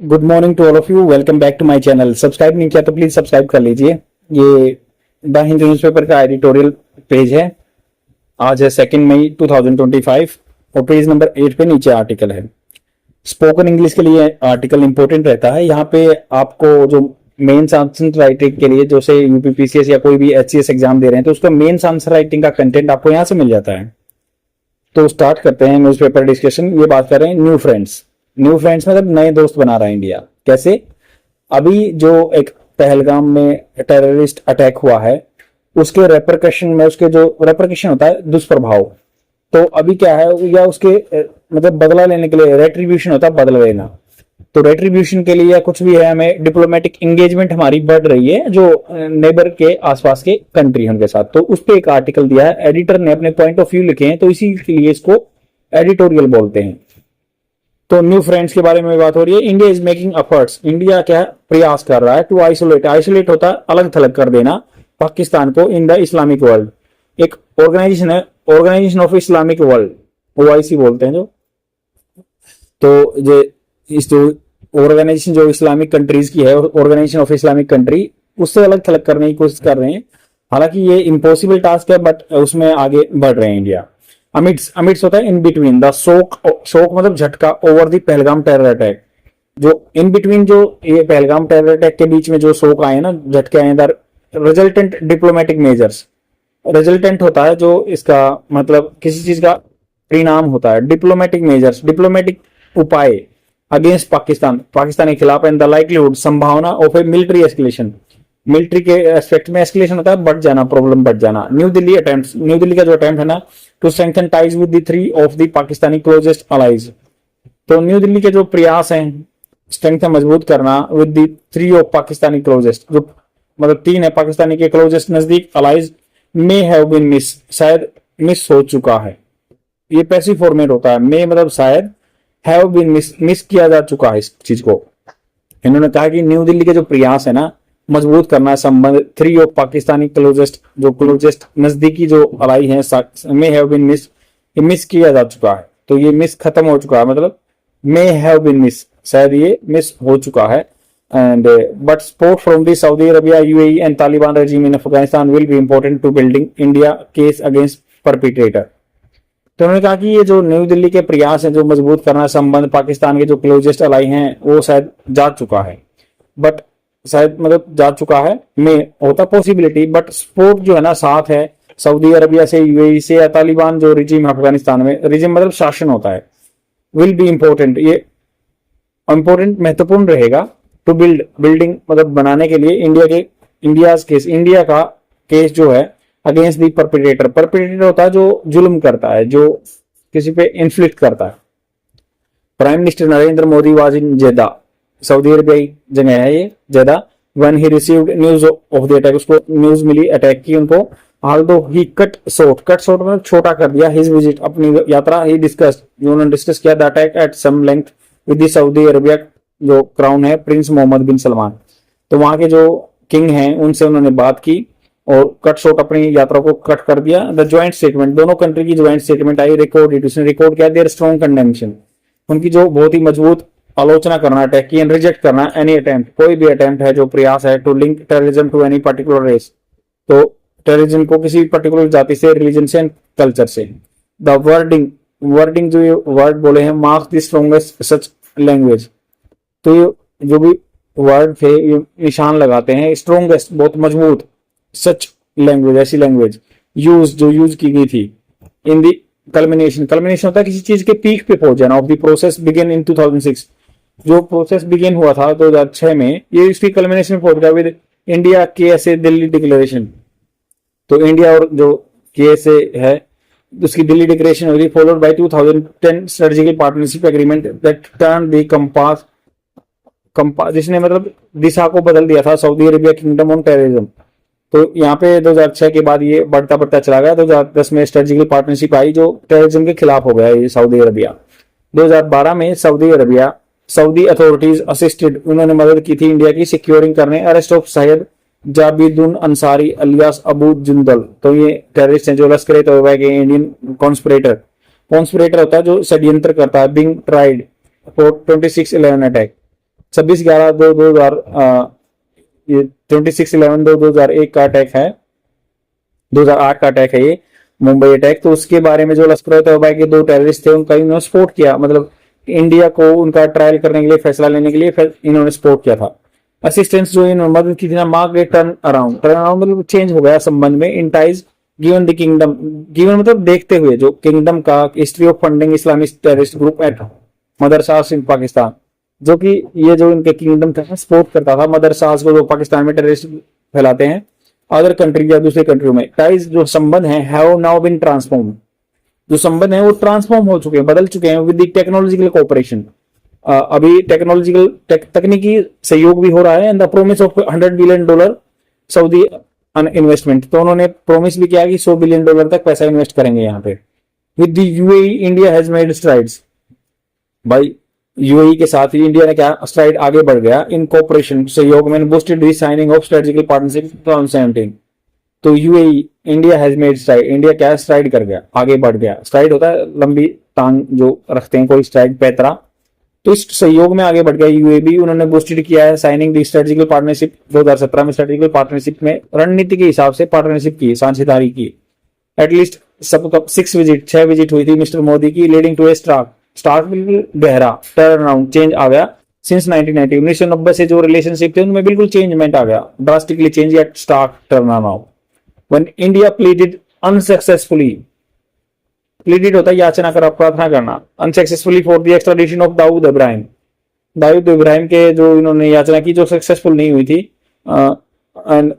Good morning to all of you. Welcome back to my channel. Subscribe नहीं किया तो please subscribe कर लीजिए। ये द हिंदू न्यूज़पेपर का एडिटोरियल पेज है। आज है 2 मई 2025 और पेज नंबर 8 पे नीचे आर्टिकल है। स्पोकन इंग्लिश के लिए आर्टिकल इंपॉर्टेंट रहता है। यहाँ पे आपको जो मेंस आंसर राइटिंग के लिए जैसे यूपीपीसीएस या कोई भी एचसीएस एग्जाम दे रहे हैं तो उसका मेंस आंसर राइटिंग का कंटेंट आपको यहाँ से मिल जाता है। तो स्टार्ट करते हैं न्यूज़पेपर डिस्कशन। ये बात कर रहे हैं न्यू फ्रेंड्स। न्यू फ्रेंड्स मतलब नए दोस्त बना रहा है इंडिया। कैसे? अभी जो एक पहलगाम में टेररिस्ट अटैक हुआ है उसके रेपरकशन में, उसके जो रेपरकशन होता है दुष्प्रभाव, तो अभी क्या है या उसके मतलब बदला लेने के लिए रेट्रीब्यूशन होता है, बदला लेना। तो रेट्रीब्यूशन के लिए या कुछ भी है, हमें डिप्लोमेटिक एंगेजमेंट हमारी बढ़ रही है जो नेबर के आसपास के कंट्री उनके साथ। तो उस पर एक आर्टिकल दिया है, एडिटर ने अपने पॉइंट ऑफ व्यू लिखे हैं, तो इसी के लिए इसको एडिटोरियल बोलते हैं। तो न्यू फ्रेंड्स के बारे में बात हो रही है। India is making efforts, India क्या प्रयास कर रहा है टू आइसोलेट, आइसोलेट होता है अलग थलग कर देना, पाकिस्तान को इन द इस्लामिक वर्ल्ड। एक ऑर्गेनाइजेशन है, organisation of Islamic world, OIC बोलते हैं जो। तो जो इस जो ऑर्गेनाइजेशन जो इस्लामिक कंट्रीज की है, ऑर्गेनाइजेशन ऑफ इस्लामिक कंट्री, उससे अलग थलग करने की कोशिश कर रहे हैं। हालांकि ये इम्पॉसिबल टास्क है बट उसमें आगे बढ़ रहे हैं इंडिया। अमिट्स, अमिट्स होता है इन बिटवीन द शोक, शोक मतलब झटका, over the Pahalgam terror attack. जो इन बिटवीन, जो ये पहलगाम टेरर अटैक के बीच में जो शोक आए ना, झटके आए, the resultant diplomatic measures. Resultant होता है जो इसका मतलब किसी चीज का परिणाम होता है। डिप्लोमेटिक मेजर्स, डिप्लोमेटिक उपाय अगेंस्ट पाकिस्तान, पाकिस्तान के खिलाफ, एंड द लाइकलीहुड, संभावना of a military escalation, military के एस्पेक्ट में एस्केलेशन होता है बढ़ जाना, प्रॉब्लम बढ़ जाना। न्यू दिल्ली अटेम्प्ट, न्यू दिल्ली का जो अटेम्प्ट है ना to strengthen ties with the 3 of the Pakistani closest allies. तो न्यू दिल्ली के जो प्रयास हैं स्ट्रेंथ मजबूत करना with the 3 of Pakistani closest, जो मतलब 3 है पाकिस्तानी के क्लोजेस्ट नजदीक allies, may have been miss, शायद मिस हो चुका है। ये पैसिव फॉर्मेट होता है, मे मतलब शायद, हैव बीन मिस किया जा चुका है इस चीज को। इन्होंने कहा कि न्यू दिल्ली के जो प्रयास है ना मजबूत करना है संबंध 3 ऑफ पाकिस्तानी क्लोजेस्ट, जो क्लोजेस्ट नजदीकी जो अलाई है, मे हैव बीन मिस, ये मिस किया जा चुका है। तो ये मिस खत्म हो चुका है, मतलब मे हैव बीन मिस, शायद ये मिस हो चुका है। And but support from the Saudi Arabia, UAE and Taliban regime in Afghanistan will be important to building India case against perpetrator. तो उन्होंने कहा कि ये जो न्यू दिल्ली के प्रयास हैं जो मजबूत करना संबंध पाकिस्तान के जो क्लोजेस्ट अलाई हैं वो शायद जा चुका है, बट शायद मतलब जा चुका है, में होता पॉसिबिलिटी, बट सपोर्ट जो है ना साथ है सऊदी अरबिया से, यूएई से या तालिबान जो रिजीम अफगानिस्तान में, रिजीम मतलब शासन होता है, विल बी इंपॉर्टेंट, ये इंपॉर्टेंट महत्वपूर्ण रहेगा टू बिल्ड, बिल्डिंग मतलब बनाने के लिए इंडिया के, इंडियाज केस, इंडिया का केस जो है अगेंस्ट दी परपिट्रेटर। परपिट्रेटर होता है जो जुल्म करता है, जो किसी पे इन्फ्लिक्ट करता है। Prime minister Narendra Modi was in Jeddah, Saudi Arabia जगह है ये Jeddah, when he received news of the attack, उसको न्यूज मिली अटैक की उनको। Although he cut short, cut short मतलब छोटा कर दिया, हिज विजिट, अपनी यात्रा, ही डिस्कस, उन्होंने डिस्कस किया the attack at some length with the Saudi Arabia, जो क्राउन है प्रिंस मोहम्मद बिन सलमान। तो वहां के जो किंग हैं उनसे उन्होंने बात की और कट शॉर्ट अपनी यात्रा को कट कर दिया। द ज्वाइंट स्टेटमेंट, दोनों कंट्री की ज्वाइंट स्टेटमेंट आई, रिकॉर्ड इट, उसने रिकॉर्ड किया देयर स्ट्रॉन्ग कंडेमनेशन, उनकी जो बहुत ही मजबूत आलोचना करना अटैक की, एंड रिजेक्ट करना एनी अटेम्प्ट, कोई भी अटेम्प्ट है जो प्रयास है to link terrorism to any particular race, तो टेररिज्म को किसी पर्टिकुलर जाति से, रिलीजन से, कल्चर से। द वर्डिंग, वर्डिंग जो ये वर्ड बोले हैं, marks the strongest such language, तो ये जो भी वर्ड थे ये निशान लगाते हैं, स्ट्रॉन्गेस्ट बहुत मजबूत, सच लैंग्वेज ऐसी लैंग्वेज, यूज जो यूज की गई थी, इन दी कल्मिनेशन, कल्मिनेशन होता है किसी चीज के पीक पे पहुंच जाना, of the process begin in 2006, जो प्रोसेस बिगिन हुआ था 2006 में, ये इसकी कल्मिनेशन में पहुंच गया with India KSA Delhi declaration. तो इंडिया और जो केएसए है उसकी दिल्ली डिक्लेरेशन हुई, followed by 2010 strategic partnership agreement that turn the compass, जिसने मतलब दिशा को बदल दिया था Saudi Arabia kingdom on terrorism. तो यहाँ पे 2006 के बाद ये बढ़ता बढ़ता चला गया, 2010 में स्ट्रेटेजिक पार्टनरशिप आई जो टेररिज्म के खिलाफ हो गया ये सऊदी अरबिया। 2012 में Saudi Arabia, Saudi authorities assisted, उन्होंने मदद की थी इंडिया की सिक्योरिंग करने arrest of Syed Zabiuddin Ansari alias Abu Jundal. तो ये टेररिस्ट हैं जो लश्कर तैयबा के इंडियन कॉन्स्पिरेटर, कॉन्स्पिरेटर होता है जो षड्यंत्र करता है, बिंग ट्राइड फॉर 26/11 अटैक। ये 26/11/2001 का अटैक है, 2008 का अटैक है ये मुंबई अटैक। तो उसके बारे में जो लश्कर तैयबा के 2 टेररिस्ट थे उनका इन्होंने सपोर्ट किया, मतलब इंडिया को उनका ट्रायल करने के लिए, फैसला लेने के लिए इन्होंने सपोर्ट किया था। असिस्टेंस जो इन्होंने मदद की थी ना, मार्क टर्न अराउंड मतलब चेंज हो गया संबंध में। In ties given the kingdom, given मतलब देखते हुए, जो किंगडम का history of funding Islamic terrorist group at madrasas in Pakistan, जो कि ये जो इनके किंगडम था सपोर्ट करता था मदरसास को, जो पाकिस्तान में टेररिस्ट फैलाते हैं अदर कंट्री या दूसरे कंट्रियों में। टाइज जो संबंध है हैव नाउ बीन ट्रांसफॉर्म, जो संबंध है वो ट्रांसफॉर्म हो चुके हैं, बदल चुके हैं विद द टेक्नोलॉजिकल कोऑपरेशन। अभी टेक्नोलॉजिकल तकनीकी सहयोग भी हो रहा है and the promise of $100 billion Saudi investment. तो उन्होंने प्रोमिस भी किया कि $100 बिलियन तक पैसा इन्वेस्ट करेंगे यहाँ पे। With the UAE India has made strides, भाई यूएई के साथ ही इंडिया ने क्या स्ट्राइड आगे बढ़ गया इन कोऑपरेशन सहयोग में, boosted the signing off strategical partnership 2017। तो UAE India has made STRIDE, India क्या स्ट्राइड कर गया, आगे बढ़ गया। स्ट्राइड होता है लंबी टांग जो रखते हैं कोई, स्ट्राइड पैतरा। तो इस सहयोग में आगे बढ़ गया यूएई भी। उन्होंने बूस्टेड किया है साइनिंग द स्ट्रेटेजिकल पार्टनरशिप 2017 में, स्ट्रेटेजिकल पार्टनरशिप में रणनीति के हिसाब से पार्टनरशिप की, साझेदारी की। एटलीस्ट सबका 6 विजिट हुई थी मिस्टर मोदी की, लीडिंग टू ए स्टार्क बिल्कुल गहरा टर्न अराउंड चेंज आ गया सिंस 1990। 1990 से जो रिलेशनशिप थे उनमें बिल्कुल चेंजमेंट आ गया, drastically change at stark turn around when India pleaded unsuccessfully, pleaded होता है याचना करा, प्रार्थना करना, unsuccessfully for the extradition of Dawood Ibrahim, Dawood Ibrahim के जो इन्होंने याचना की जो सक्सेसफुल नहीं हुई थी। एंड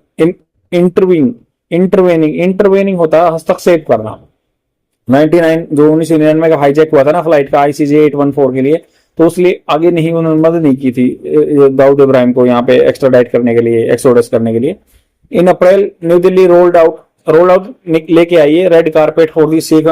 इंटरवेनिंग होता है हस्तक्षेप करना। 1999 का हाईजैक हुआ था ना फ्लाइट का ICJ 814 के लिए, तो उसलिए आगे नहीं उन्होंने मदद नहीं की थी दाऊद इब्राहिम को यहाँ पे एक्स्ट्राडाइट करने के लिए, एक्सोडस करने के लिए। In April New Delhi rolled out लेके आई है red carpet for the sheikh,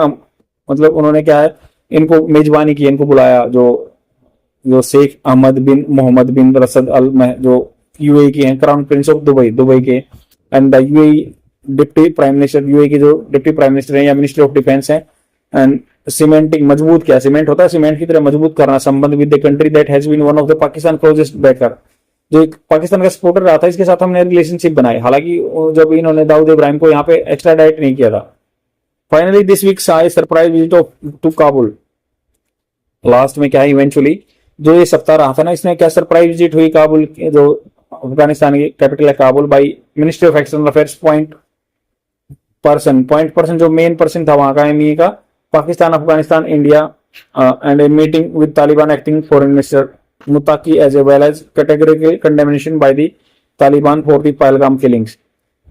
मतलब उन्होंने क्या है इनको मेजबानी की, इनको बुलाया जो शेख अहमद बिन मोहम्मद बिन रसद अल जो यूएई के हैं, क्राउन प्रिंस ऑफ दुबई के, and the UAE deputy prime minister, UAE के जो डिप्टी प्राइम मिनिस्टर हैं या मिनिस्टर ऑफ डिफेंस हैं। एंड सीमेंटिंग, मजबूत किया, सीमेंट होता है सीमेंट की तरह मजबूत करना संबंध with the country that has been one of the Pakistan closest backer, जो एक पाकिस्तान का सपोर्टर रहा था, इसके साथ हमने रिलेशनशिप बनाई। हालांकि जब इन्होंने दाऊद इब्राहिम को यहाँ पे एक्स्ट्राडाइट नहीं किया था। Finally this week saw surprise visit of to Kabul, last में क्या इवेंचुअली जो ये सप्ताह रहा था ना, इसमें क्या सरप्राइज विजिट हुई काबुल, जो अफगानिस्तान की कैपिटल है Kabul, by ministry of external affairs point person जो मेन पर्सन था वहां का एमईए का, Pakistan Afghanistan India and a meeting with Taliban acting foreign minister Muttaqi as a well as categorical condemnation by the Taliban for the Pahalgam killings.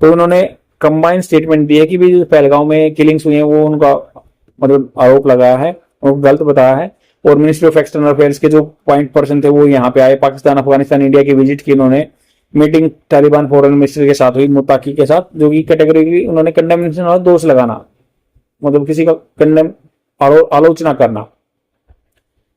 तो उन्होंने combined statement दी है कि भी जो पहलगाम में किलिंग्स हुई हैं वो उनका मतलब आरोप लगाया है और गलत बताया है। और मिनिस्ट्री ऑफ एक्सटर्नल अफेयर्स के जो पॉइंट पर्सन थे वो यहाँ पे आए, पाकिस्तान अफगानिस्तान इंडिया की विजिट की उन्होंने, मीटिंग तालिबान फॉरेन मिनिस्टर के साथ हुई मुताकी के साथ, जो कि कैटेगरी उन्होंने कंडेमनेशन और दोष लगाना, मतलब किसी का कंडेम आलोचना करना।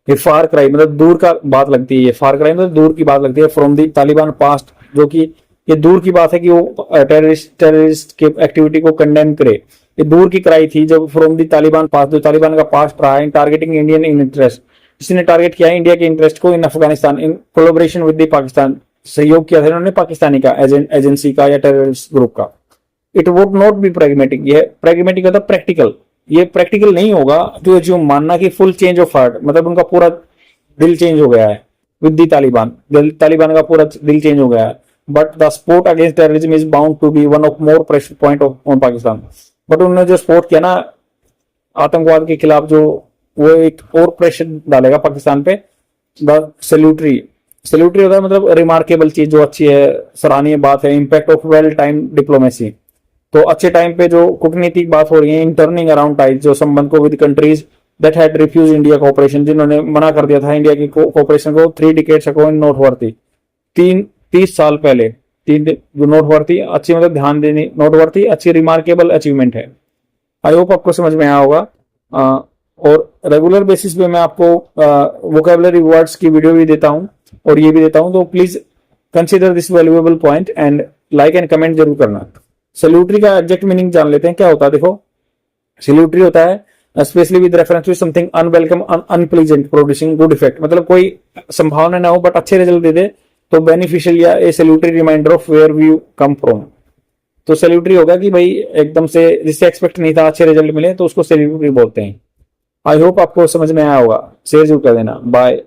ये फार क्राई मतलब दूर का बात लगती है, ये फार क्राई मतलब दूर की बात लगती है फ्रॉम दी तालिबान पास्ट, जो कि ये दूर की बात है कि वो टेररिस्ट के एक्टिविटी को कंडेम करे। ये दूर की क्राई थी जब फ्रॉम दी तालिबान पास्ट, जो तालिबान का पास्ट रहा है, इन टारगेटिंग इंडियन इंटरेस्ट, इसने टारगेट किया है इंडिया के इंटरेस्ट को in Afghanistan, in collaboration with the Pakistan, सहयोग किया था इन्होंने पाकिस्तानी का एजेंसी का या टेररिस्ट ग्रुप का। It would not be pragmatic, ये प्रैग्मेटिक होता प्रैक्टिकल, ये प्रैक्टिकल नहीं होगा टू अज्यूम मानना कि फुल चेंज ऑफ हार्ट, मतलब उनका पूरा दिल चेंज हो गया है विद दी तालिबान, तालिबान का पूरा दिल चेंज हो गया है। But the support against terrorism is bound to be one of more pressure point on Pakistan. But उन्होंने जो सपोर्ट किया ना आतंकवाद के खिलाफ, जो वो एक और प्रेशर डालेगा पाकिस्तान पे। द सैल्यूटरी होता है मतलब रिमार्केबल चीज, जो अच्छी है, सराहनीय बात है। Impact of well time diplomacy, तो अच्छे टाइम पे जो कूटनीतिक बात हो रही है, इन टर्निंग अराउंड टाइज, जो संबंध को with countries that had refuse India cooperation, जिन्होंने मना कर दिया था इंडिया की कोऑपरेशन को 3 डिकेड्स अगो इन नोटवर्थी, 30 साल पहले। जो नोटवर्थी अच्छी मतलब ध्यान देनी, नोटवर्थी अच्छी रिमार्केबल अचीवमेंट है। आई होप आपको समझ में आया होगा। और रेगुलर बेसिस पे मैं आपको वोकैबुलरी वर्ड्स की वीडियो भी देता हूँ और ये भी देता हूँ, तो please consider this valuable point and like and comment जरूर करना। सैल्यूटरी का एग्जैक्ट मीनिंग जान लेते हैं क्या होता है। देखो, सैल्यूटरी होता है specially with reference to something unwelcome unpleasant producing good effect, मतलब कोई संभावना ना हो बट अच्छे रिजल्ट दे दे तो बेनिफिशियल या a salutary reminder of where we come from. तो सैल्यूटरी होगा कि भाई एकदम से जिससे एक्सपेक्ट नहीं था अच्छे रिजल्ट मिले तो उसको सैल्यूटरी बोलते हैं। आई होप आपको समझ में आया होगा, शेयर जरूर कर देना। बाय।